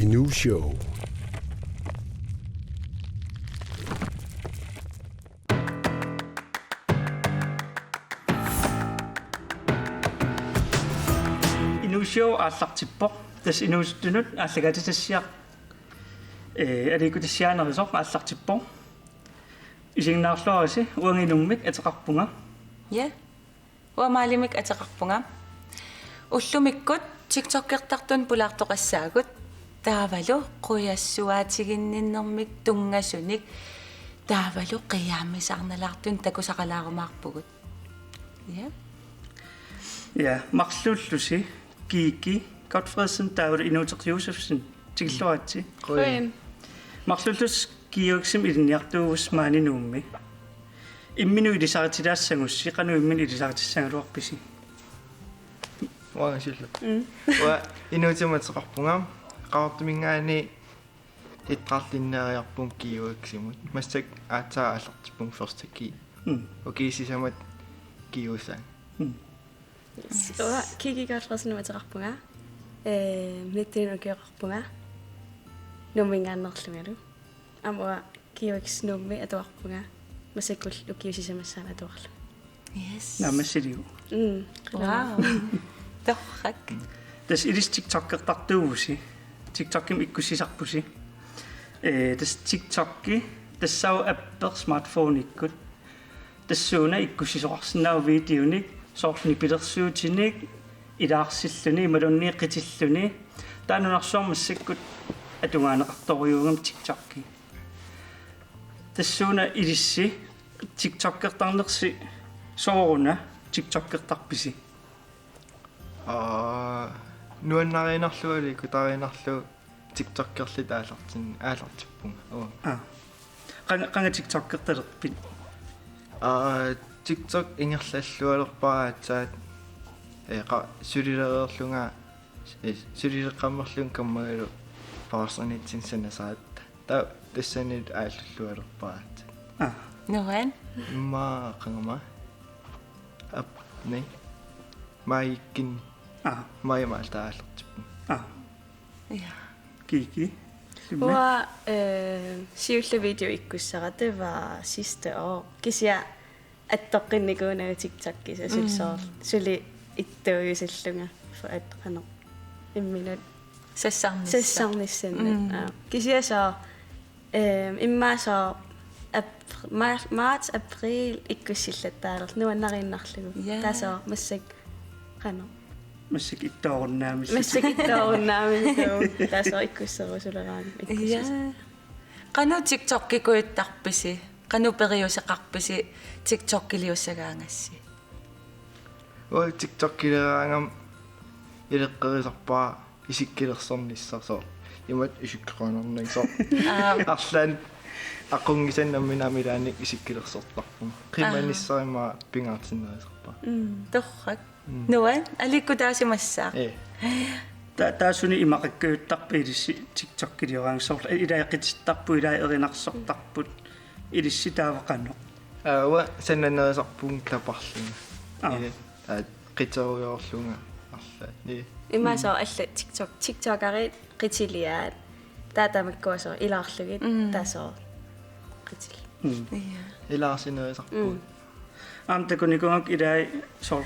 Inu Show. Inu Show ааллартиппо тас инуустунут ааллагатитассиақ аликутиссиаанерисоқ ааллартиппо исигнаарлуараси уангинуммик атеқарпунга я уамаалимик атеқарпунга уллумиккут тиктоккертартун пулаартоқассаагут таавалу қуяссуаатигинниннэрмик тунгасуник таавалу қиааммисаарналаартун такусақалаарумаарпугут ja марлууллуси кики Godfredsen таавал инуутеқ Josefsen тигиллуаатси Queen. марлууллус киоксим илинниартуувус маанинуумми иммину илисаратилаассагусси қану иммин илисаратиссагалуарписи Waansillu. Wa inuutimatseqarpungaam qaartumingaani ittaqarlinnaariarpun kiuaksimut. Massak aatsaa аллартиппун ферстаки. Окисисамат киусаа. Ora Kiki Godfredsen матеқарпунга. Миттин океқарпунга. Нумингааннерлугалу. Амуа киуакс нумми атуарпунга. Масаккул укиусисамассаана атуарлу. yes намассилигу wow торрак тас илис тиктоккертартууси тиктокким иккуссисарпуси тас тиктокки тассау аппер смартфон иккут тассууна иккуссисоқарсинаа видеоник соорлни пилерсуутиник илаарсиллуни малунни қитиллуни таанунарсуармассаккут атунгаанеқарторюугам тиктокки тассууна илисси тиктоккертарнерси соруна тиктоккертарписи нуаннаринарлуали кутаринарлу тиктоккерли аалартиппунга qanga тиктоккерталерпит тикток ингерллаллуалерпараатсаат сулилереерлунга сулилеққаммерлун каммагалу парсонитсинсанасаат тассанит ааллуллуалерпараат нуан ма қангама не майкин маймаалтааллартиппун ja kiki Ora siulle video ikkussara det var sidste år. Kisia attoqinnikuna TikTokki sulsoor suli ittuuyusallunga for at qano imminut sassarnissanna kisia så imma så marts april ikkussillattaalер nuannarinnarlugu taso massak qano массак иттоорнаами taso ikkusserusулeraani ja qanu tiktokki-kuittарписи qanu periuseqarpisi tiktokki-liussagaangassi ой тиктоккилераангам илеққерисарпаа исиккилерсорниссарсоо имат исиккеқанернагсоо арлаан ақунгисаннамминамилааник исиккилерсортарпун қиманиссарима пингаартиннерисарпаа торрак нуан аликкутаасимассаа таасуни имақаккуйуттарпи илисси тиктоккилиораангсорла илаақититтарпу илаеринарсортарпут илисси таавақано ва саннанерисарпун клапарлунга қитеруйоорлунга арлаа ни имасо алла TikTok-ари qitiliaat таатамаккуасо илаарлугит таасо qitил илаарсинерисарпун амтакуникунгак илаи сор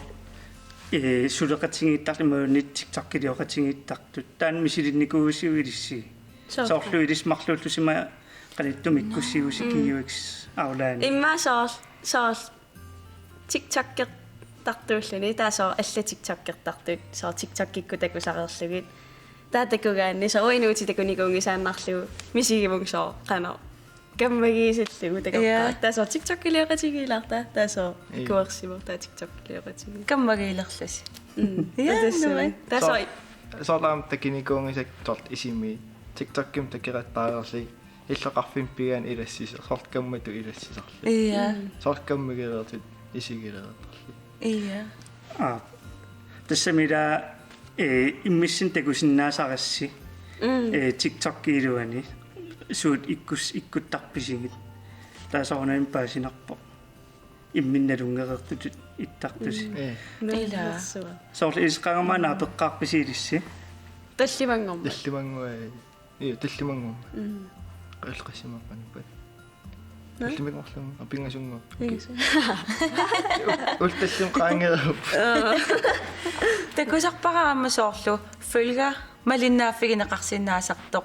сулеқатингиттарлимаунит тиктоккилиоқатингиттартут таан мисилинникуусиу илисси соорлу илис марлууллусима qaниттумиккуссиуси киюикс аулаани иммасоор TikTok-тартууллуни таасо алла TikTok-кертартут соор TikTok-кикку такусареерлугит таатакугаанни со уинуути такуникунгисааннарлугу мисигимун соо қано каммагисаллугу такаппаа таасо TikTok-килиоқатигиларта таасо куерсимо таа TikTok-килиоқатиги каммагилерласи таасо соолаам такиникуунгисак торт исими TikTok-ким такераттаарерли иллеқарфим пигаан илассис сорт каммату илассисарли ja сорт каммагилертут исигилерерли тассамила иммиссин такусиннаасарасси TikTok-килуани суут иккуттарписигит таасоорнаим паасинарпо имминналунгерертут иттартуси нэлэрсуа соорлу исқангамаанаа пеққарписиилисси талливангорма талливангуа таллимангуум qilqissimaqanpat таллимингорлун апингасунгуп улталлун qaangerup Такусарпараама соорлу følger малиннааффигинеқарсинаасартоқ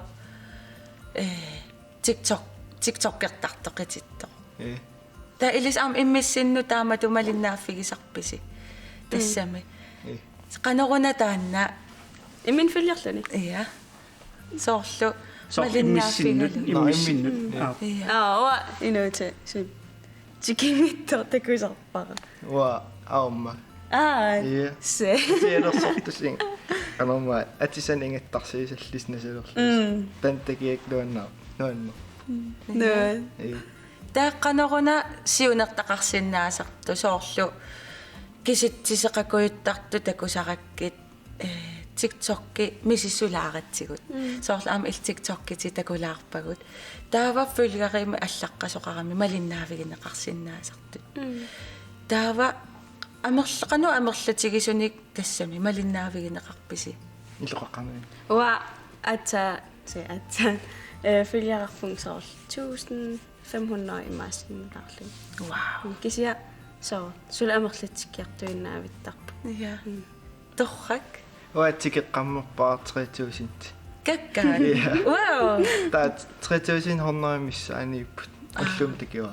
TikTok-кертартоқититто та илис аам иммиссинну таамату малиннааффигисарписи тассами каноруна таанна Immin følgerluni. ja соорлу иммиссиннут Oa inuute si chikingitter takusarpara. wa aumma Ja. Se. tiedersortusin anorma atisan ingattarsiisallisnasulorlus tantakiak luannaa nuanna No. тааққанеруна сиунертақарсинаасарту соорлу киситсисеқакуйуттарту такусараккит TikTokки мисиссулааратсигут соорлу аама ил TikTokкити такулаарпагут таава følgeрима аллаққасоқарами малиннаавигинеқарсинаасартут таава амерлатигисуник тассами малиннаавигинеқарписи илоқаққамаа Oa atta følgerarfung soorl 1500 imaasinnaarlu. вау Kisia so sul amerlatsikkiartuinnaavittarpu. ja торрак уатикеққаммерпаа 3000 каккаа вау таа 3100 миссаанииппут аллум такива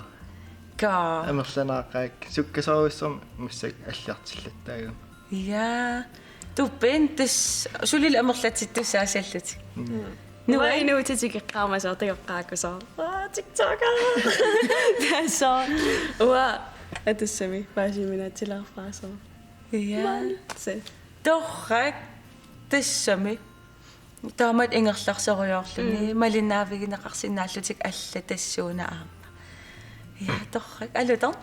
ка амерланаақаак суккасаруиссерм массак аллиартиллаттаагам ja туппентс сулил амерлатиттуссаасаллути Oa inuute tikkiqqaarmasoo tageqqaakusoo. TikToker. Taso. Oa atassami paasiminaatilarfraasoo. ja Se. торрак тассами таамат ингерларсеруйоорлуни малиннаавигинеқарсинааллутик алла тассууна аама ja торрак алутор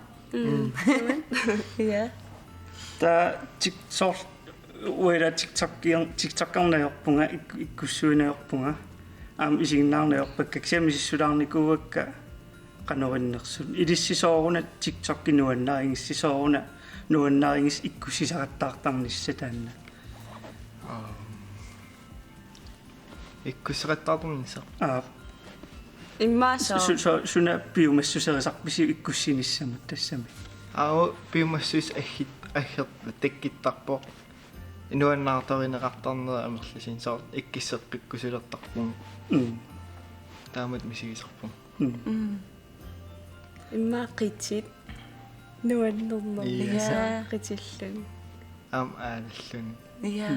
ja та TikTok уэра TikTok-карнаёрпунга иккуссуинаёрпунга аам исигнаарнаёрпаккаксиамисиссулаарникууакка канориннерсут илиссисооруна TikTok-ки нуаннаарингиссисооруна нуаннаарингис иккуссисақаттаартарнисса таанна иккуссеқаттаартарнисса Immaasoo. суна биумассусерисарписи иккуссиниссамут тассами ао пимассус аггерт таккиттарпоо инуаннаартаринеқартарнера амерласин соор иккиссеққиккусулертарпун таамат мисигисарпун Immaaqitsit nuannerner. Ja. Qitillun. аам ааллун ja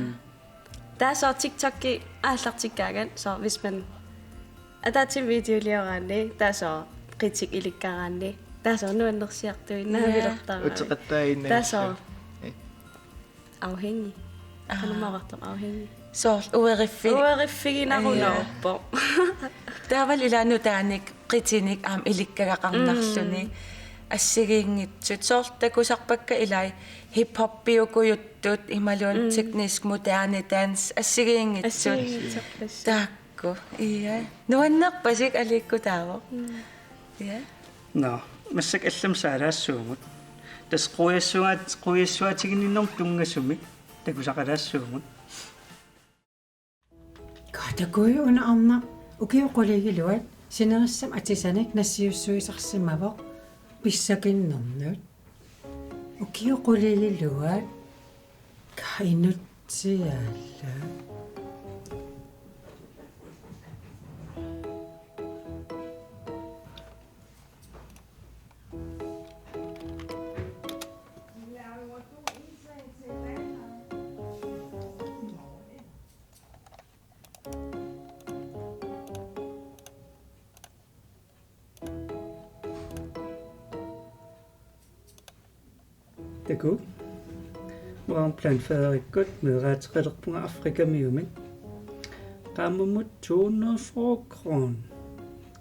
Taasoo TikTokki aallartikkaagan so hvis man ataatin videoliораанни taasoo qitik ilikkaraanni taasoo nuannersiartuinnaavилертараа. утеқаттааинна Taasoo afhængig. Kanumartartam afhængig. soorl ueriffi Ueriffiginarunarpo. таавал илаану тааник qitinik aam ilikkagaqarnarluni ассигиингитсут соорлтакусарпакка илай хип-хоппиукуйуттут ималуун teknisk moderne dans ассигиингитсут таакку ия нуаннерпасик аликкутааво я no массак алламсаалаассуумут тас quyassуатигининнэрм тунгассуми такусақалаассуумут Katakui una amma ukiuquligiluat sinerissam atisanik nassiussuisarsimavoq pissakinnernuut ukiuquligiluat kainutsiaalla таку муан план фаериккут мераатеқалерпунга африкамиумит qaamumut 200 kron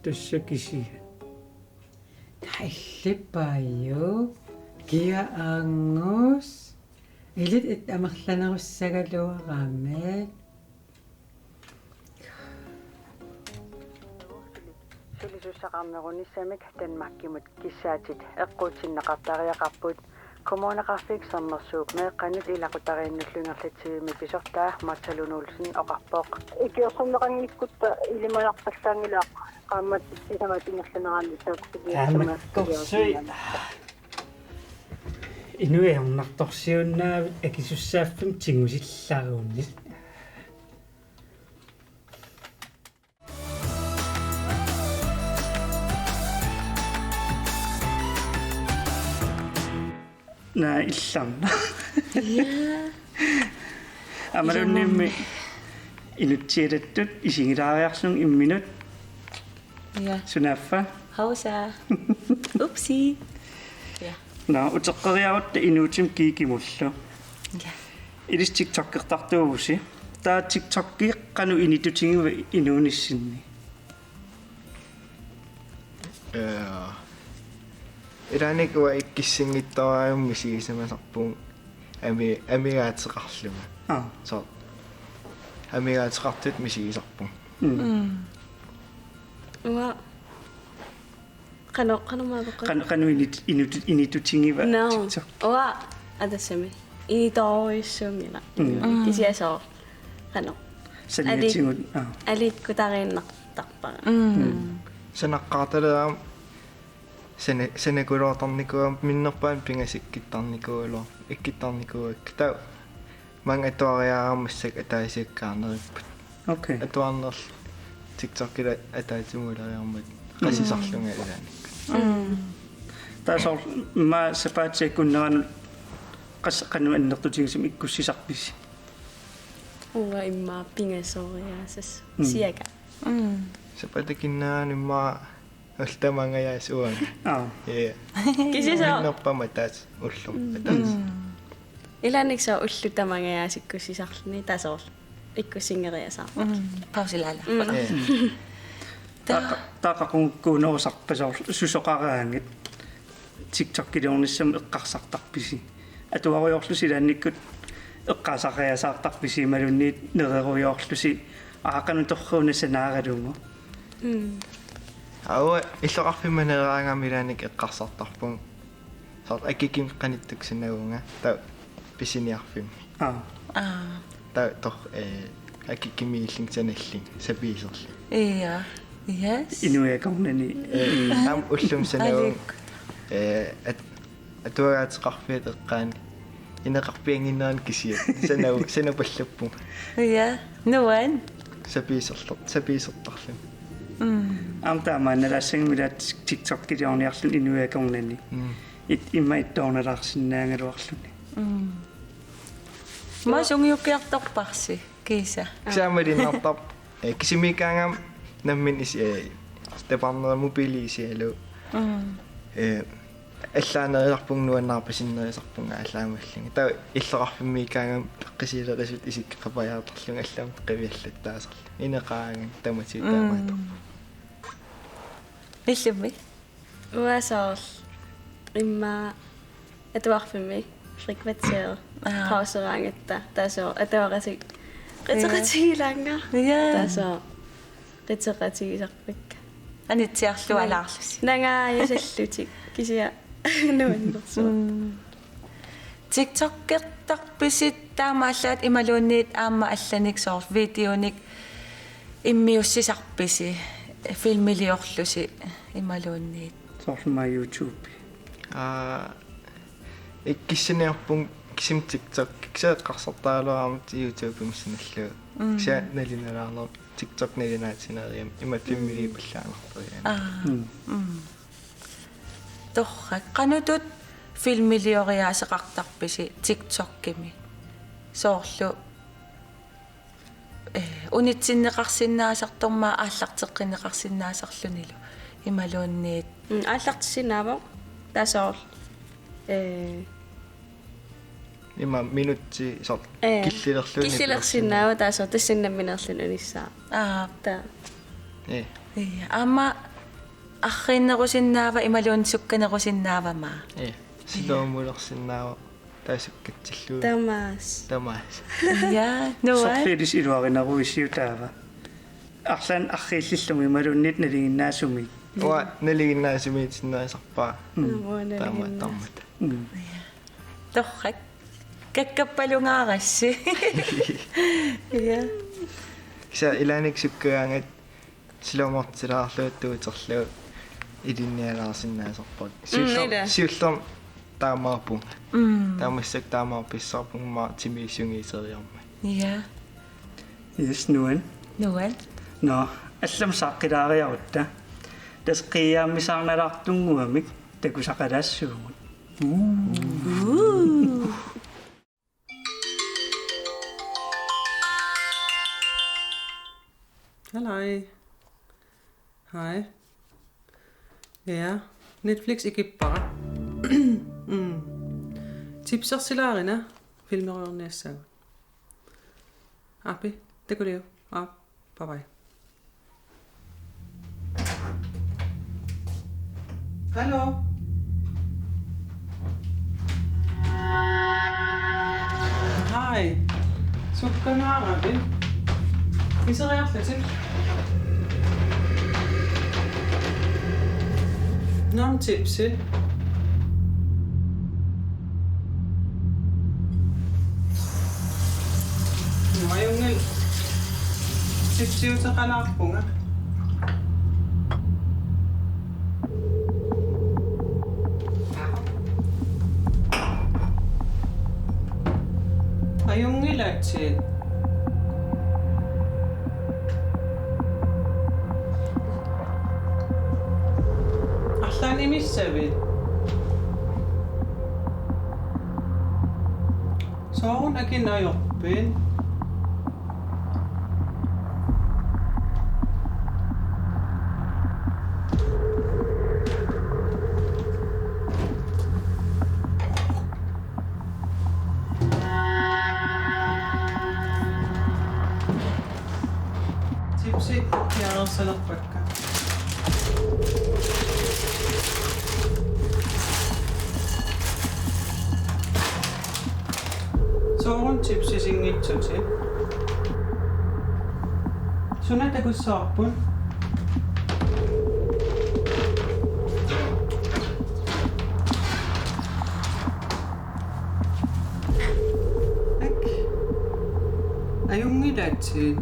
тассакисига таиллиппаайю киаангус илит ит амерланеруссагалуараамаат сулисуссақарнерунissamik танмаккимут киссаатит эққуутсиннеқартариақарпут коммунақарфиксарнерсуук меэққанут илақутарииннуллунерлатсигими писортаа матсалунуулсин оқарпоқ икиорсэрнеқангиккутта илималарпаллаангилаа qaammat sisamaat ingerluneraallu Таамаккорсуи инуиарнарторсиуннаавит акисуссааффим тингусиллааруунни на илларна амаруннимми инутсиалаттут исигилаариарсун имминут Ja. Sunaffa. Hausa. Upsi. Ja. No, utaqariarutta inuutim kiikimullu. Ja. Ilis TikTok-qertartuugusi. Taa TikTok-ki qanu initutingiva inuunissinni. Iranik wa ikkissingittoraajummi sigisamasarpuun amigaateqarluma. So. Amigaateqartut misigisarpun. Uwa. Qano maabaqqa. Qanu initutingiva TikTok. Uwa adasami. Initoruissuumila. Kisiasoo. Qano. Sanitingut. Alit kutariinnartarpara. Sanaqqaartalaam senekuloortarnikuam minnerpaan pingasikkitarnikuulo ikkittarnikuak tau mang atuariaarammassak ataisiakkaarnerippat. Okay. Atuarnerl TikTokilla ataitsimulariarmat qasisarlunga ilaanik. Taasor ma sapaatsekunneranu qanu annertutingisum ikkussisarpis. Uwa imma pingasoriaasas siaka. Sapatakinnaanimma ultamangayaasuan. Kisiasoo. Minnerpamataas ullum ataas. Ilanik saa ullutamangayaasikkусisarluni tasoor. Ikkusingeriasaa. Pausilala. Taaqaqunkuunerusarpasor susoqaraangit TikTok-kilornissam eqqarsartarpisi. Atuariorlusi laannikkut eqqaasaqayasaartarpisi malunniit nereruyorlusi aaqanu torruuna sanaaralungu. Aua illoqarfimmaneraangamilanik eqqarsartarpun. Sort akikim qanittuksinnagunga ta pisiniarfim. Ta tor akikimiillingsanalling sapiiserli. Ja. Yes. Inuiakornani Am ullum sanagung atuagaateqarfiat eqqaani ineqarpianginnaan kisiat sanapallappu. Ja. Nuan. Sapiisertarlum. Amtaamaanalaassangilat TikTok-kilorniarlun inuiakornani. Imma ittoornalaarsinnaangaluarluni. Ma sungiukkiartorparsi kiisa. Ksaamalиннартар кисимикаангам наммин ис степарнера мобилисиалу аллаанериарпугнуаннаарпасиннерисарпунга аллаамаллинги таа иллеқарфиммикаангам қисилерисут исиккапаяартарлунга аллаам қивиаллаттаасерли инеқаанган таматиутаамаатор Иллуми. Uasaar imma atuarfimi frikvateret pauseraangetta taso atuarasi qitseqatigilaanga taso qitseqatigisarpikka Anitsiarlualaarlusi. nangaayusallutik kisia nuannersu TikTok-qertarpisit taamaallaat imaluunniit aamma allanik soor videonik immiussisarpisi filmiliorlusi imaluunniit. Soorma YouTube. ikkissiniarpun kisim TikTok kseeqqarsartaaluarmut YouTube missinallu ksia nalinalaarner TikTok nalinaatineriam ima fimmili pallaanartoriaan Torra qanutut filmilioriaaseqartarpisi TikTok-kimi. Soorlu unitsinneqarsinnaasartormaa aallarteqqinneqarsinnaasarlunilu imaluunniit aallartissinaavo tasoor ima minutti sort killillersinnaava tasoor tassinnaaminerlun unissaa ta Amma арриннерусиннаава ималуун сукканерусиннаавама. силоомулерсиннаава таасуккатсиллуу тамаас Я, нуа. Соқлидис илуаринеруисиутаава. Арлан аррииллиллуми ималууннит налигиннаасуми. уа налигиннаасумиитсиннаасарпаа тамаас таммат Torrak. Kakkapalungaagassi. Ja. Kisa ilaanik sukkaangat silomortilaarluuttuuterlu ilinnialaarsinnaaserput. Siullorm таамаапун таамассак таамаарписсаарпунгмаа тимииссунгиисериарма. Ja. Yes, nuan. Nuan. No, allam saaqqilaaриарутта. Тас қиааммисаарналаартунгуамик такусақалаассуумут. Halløj. Hej. Ja, Netflix ikke bare. Tipsersilaarina filmeriorniassagu. Appi, takuliu. Bye bye. Hallo. Hej. Sukkanarabi. Isereerlatik. Nom tipsi. Ayungil. Tipsiutaqalaarpunga. Ayungilatsit. Arlanimissavit. Soorun akinajorpin. Tipsi jaarssalerpakka. Soorun tipsi singitsuti. Sunatakussaarpun. Tak. Ayungilatsit.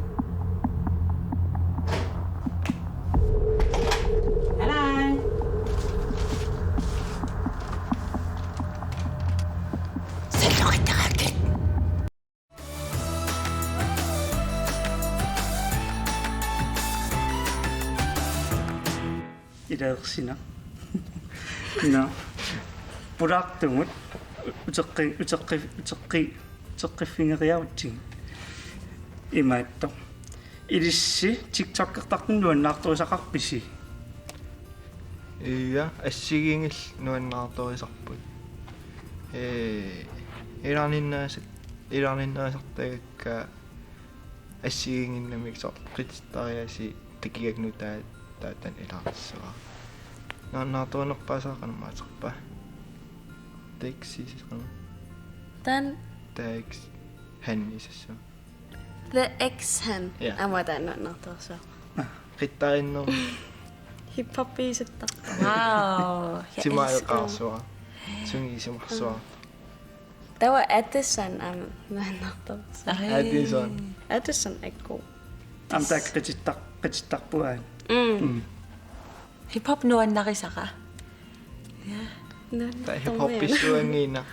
Ilaarsina. No. Pulaartumut uteqqifingeriautsi. Imaatto. Ilissi TikTok-qertartunnuannaarturisaqarpisi. Iya, assigiingil nuannaartorisarput. Ilarninnaasartagakka assigiinginnamik qitittariasi takigagnutaa taatan ilaarissua. Naannaartuanerpaasaaqanamaaterpa. Taxisisqana. Tan Tax hannisassa. the ex-han. Ja. Amataannaartorsa. Qittarinner Hip-hopiisetta. Wow. timaaeqaarsua. Sungiisimarsua. Tawa Addison naannaartorsa. Addison. Addison ekko. Amtaak qitittarpuaan. Hip-hop nuannarisaqa. Ta hip-hopissuangiina.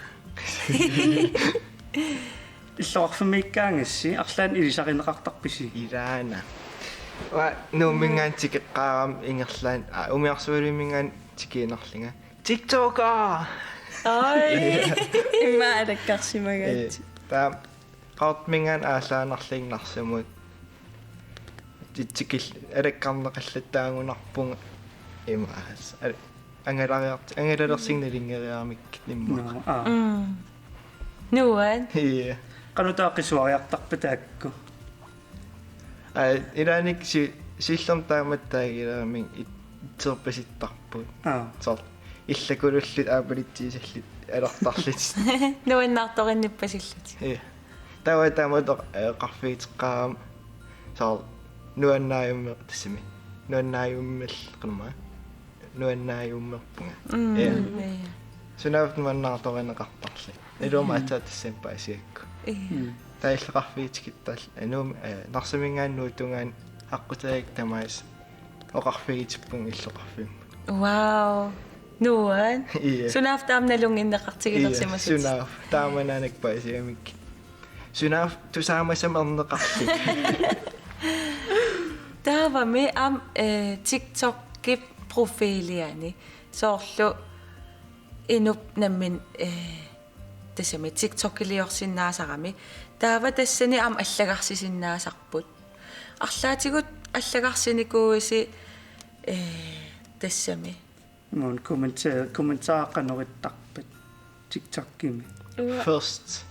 Иллоарфимиккаангасси арлаан илисақинеқартарписи. Ilaana. Wa numingaan tikeqqaaram ingerlaan umiarsuulimingaan tikiinerlinga. TikToker. Ai. Imma alakkarsimagaat. Ta qaartmingaan aalaanerlingnarsamut. Tikil alakkarneqallattaangunarpunga imaas. Angalersignalingeriarmik nimma. Nuan. Iya. Qanutaaqisuariartarpataakku. Ilanik sillom taamattaagilaaming itserpasittarput. Sort illakulullit aapalittiisallit alertarlit. Nuannaartorinnippasillati. Iya. Tawa taamatoq qarfiiteqqaam sort nuannaayummeq tassimi. Nuannaayummel qanma. Nuannaayummerpunga. Iya. Sunaavt mannaartorineqartarli. илумаатаа тассампаасиакку таиллеқарфигитикиттал ануум нарсамингааннуу тунгаан аққутаик тамаас оқарфигитиппун иллоқарфим Wow. Nuan. Iya. Sunaaf taam na lungin nakaksigilaksimasuts. Sunaaf taamanaanak paasiamik sunaaf tusaamassamernеқарсик Taava me am TikTok-ki profiiliani. Soorlu inup nammin tassami TikTok-iliorsinnaasarami. Taava tassani am allagarsisinnaasarput. Arlaatigut allagarsinikuusi tassami. Mun kommentaaqanurittarpat TikTok-kimi. first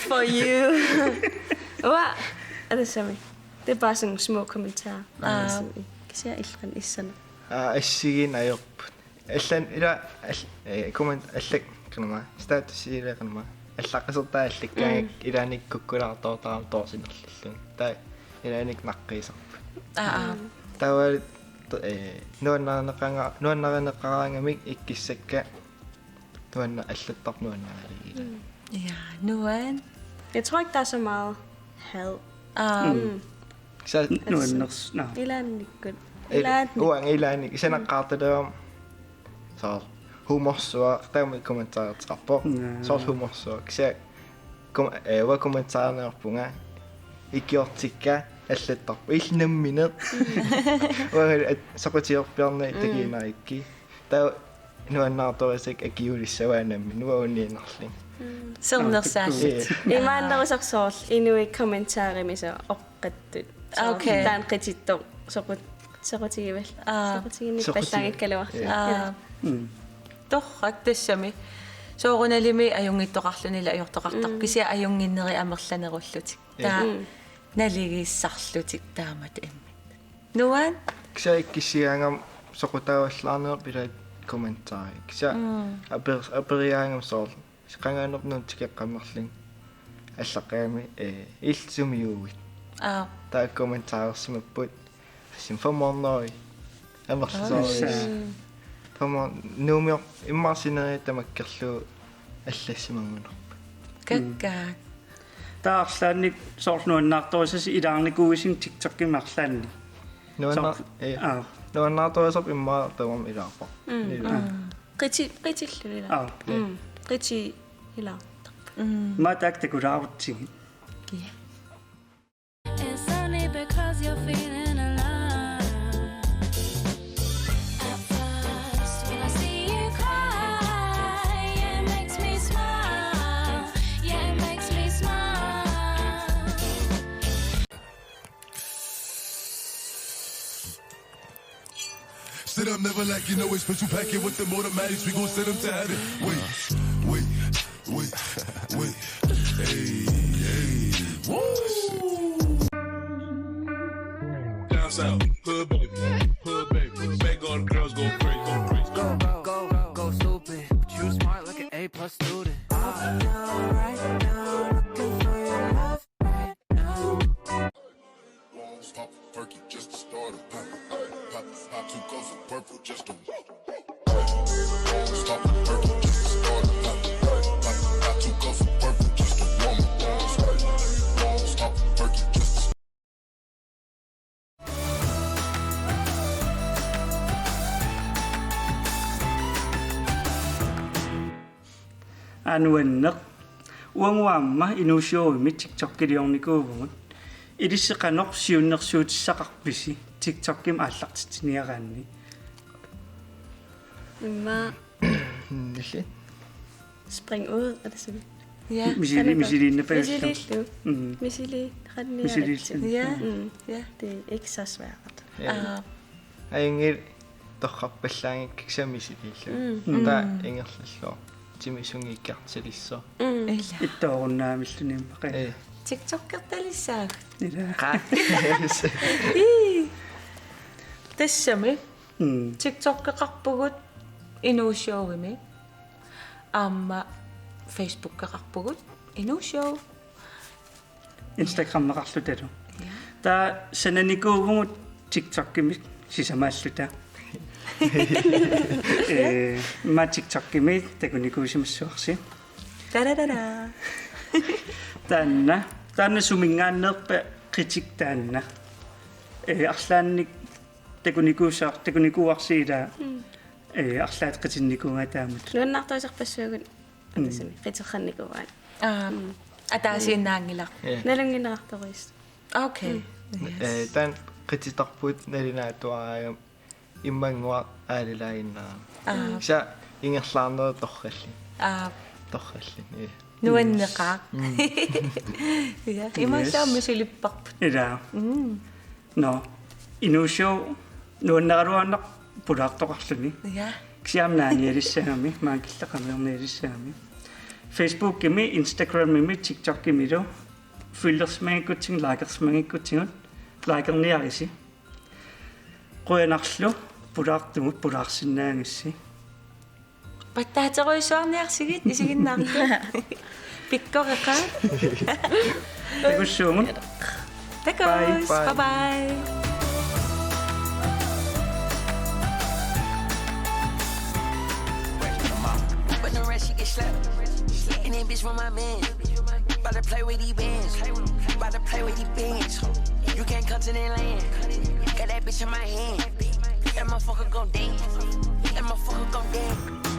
For you. Hvad er det samme? Det er bare sådan små kommentarer. Kan se ilran issana. ассигин аёрпут аллан ила коммент аллак канама статусиила канама аллаққасертаа аллаккааг илааник куккулаартоортарам тоорсинерллун таа илааник наққисарпут тавал нуаннарнеқараангамик иккиссакка нуанна аллаттарнуаннаалигила Ja, Nuan. Jeg tror ikke, der er så meget had. så Nuanners no. Ilan good. уан илааник исанаққаарталаам саа humorsuа таами комментаартарпо соо humorsuа кися ва комментаарнерпунга икиортикка аллаттарпу илнамминеқ ва сақутиорпиарна тагинаикки таа нуаннаарторисак акиулиссаваанамми нуаунниинерлин Sirnersaassit. Imaannerusarsoorl inuik kommentaarimiso oqqattut. Okay. Taan qitittor soqutigival. Soqutiginik pallangikkaluarta. Torrak tassami. Soorunalimi ajungittoqarlunila ajortoqartar kisia ajunginneri amerlanerullutik. Taa naligiissarlutik taamat immi. Nuan? кися иккиссиаангам соқутааваллаарнер пилаат комментаари кися апериаангам соор qangaanernun tikеққаммерлин аллаққаами иллсумиуугит таа комментаарсимаппут симфоморнори амерлсоорис томо нумиор иммарсинери тамаккерлуу аллассимангунерпа Kakkaak. Taarlaannik soornuannaartorisasi ilaarnikuusin TikTok-kimарлаанни. нуаннаарторисоп иммаартавам илаарпа Qitillulila. Qiti ila. Maataaktakulaarutsigit. It's only because you're feeling alive. At first, when I see you cry, yeah, it makes me smile. Yeah, it makes me smile. Sit up, never like you know it's special packet with the automatics. We gon' send them to heaven. Wait. Hey. Woo. Down south, hood baby. Make all the girls go crazy. Go stupid. But you smart like an A+ student. Right now, looking for your love right now. Pop perky just to start a pop. Pop 2 cups of purple just to pop perky just to start a pop. Pop 2 cups of purple just to warm up. Pop perky just to Anuanneq uanguamma inuusiuumit TikTok-kiliornikuuvugut ilisseqanoq siunnersuutissaqarpisi TikTok-kim ааллартитсиниараанни Imma нилли spring ud, er det sådan? Ja. misiliinna paillu Misilillu. Misili. Ja. Ja. Det er ikke så svært. аингил торраппаллаангик кисамисилиллу таа ингерллоо тимисунгиккартилиссоо Illa. ittoorunnaaamilluniimma TikTok-kertalissaag. ila Tassami. TikTok-keqarpugut inuusiuugimi. Aamma Facebook-keqarpugut inuusiuug. Instagram-meqarlutalu taa sananikuugugut TikTok-kimi sisamaalluta Ma TikTok-gimi takunikuusimassuarsi. Da. Taanna sumingaanneerpa kritik taanna. Arslaannik takunikuarsiilaa. Arslaat qitinnikunga taamut. Nuannartoisarpassuugun атасами qiterqannikuvaan. Ataasiinnaangila. Nalunginnerartoris. Okay. Tän qititarput nalinaatuaraagam иммангуа аалилаагиннера са ингерлаарнера торралли торралли нуаннеқаа я имасаамми сулиппарпут ида но инуушо нуаннераруаннақ пулаартоқарлуни я ксиамнаани алиссагами маакиллақамиорниалиссагами Facebook гими Instagram гими TikTok гимидо филлерсмагиккутсин лайкерсмагиккутсигут лайкерниариси qoyanarlu pulaartumut pulaarsinnaangissi паттаатеруисуарниарсигит исигиннаарту пиккореqa тагуссуумут такос bye But the rest she get slapped. And then bitch from my man. About to play with these bands. About to play with these bands. You can't come to the land. Got that bitch in my hand. That motherfucker gon' dance. That motherfucker gon' dance.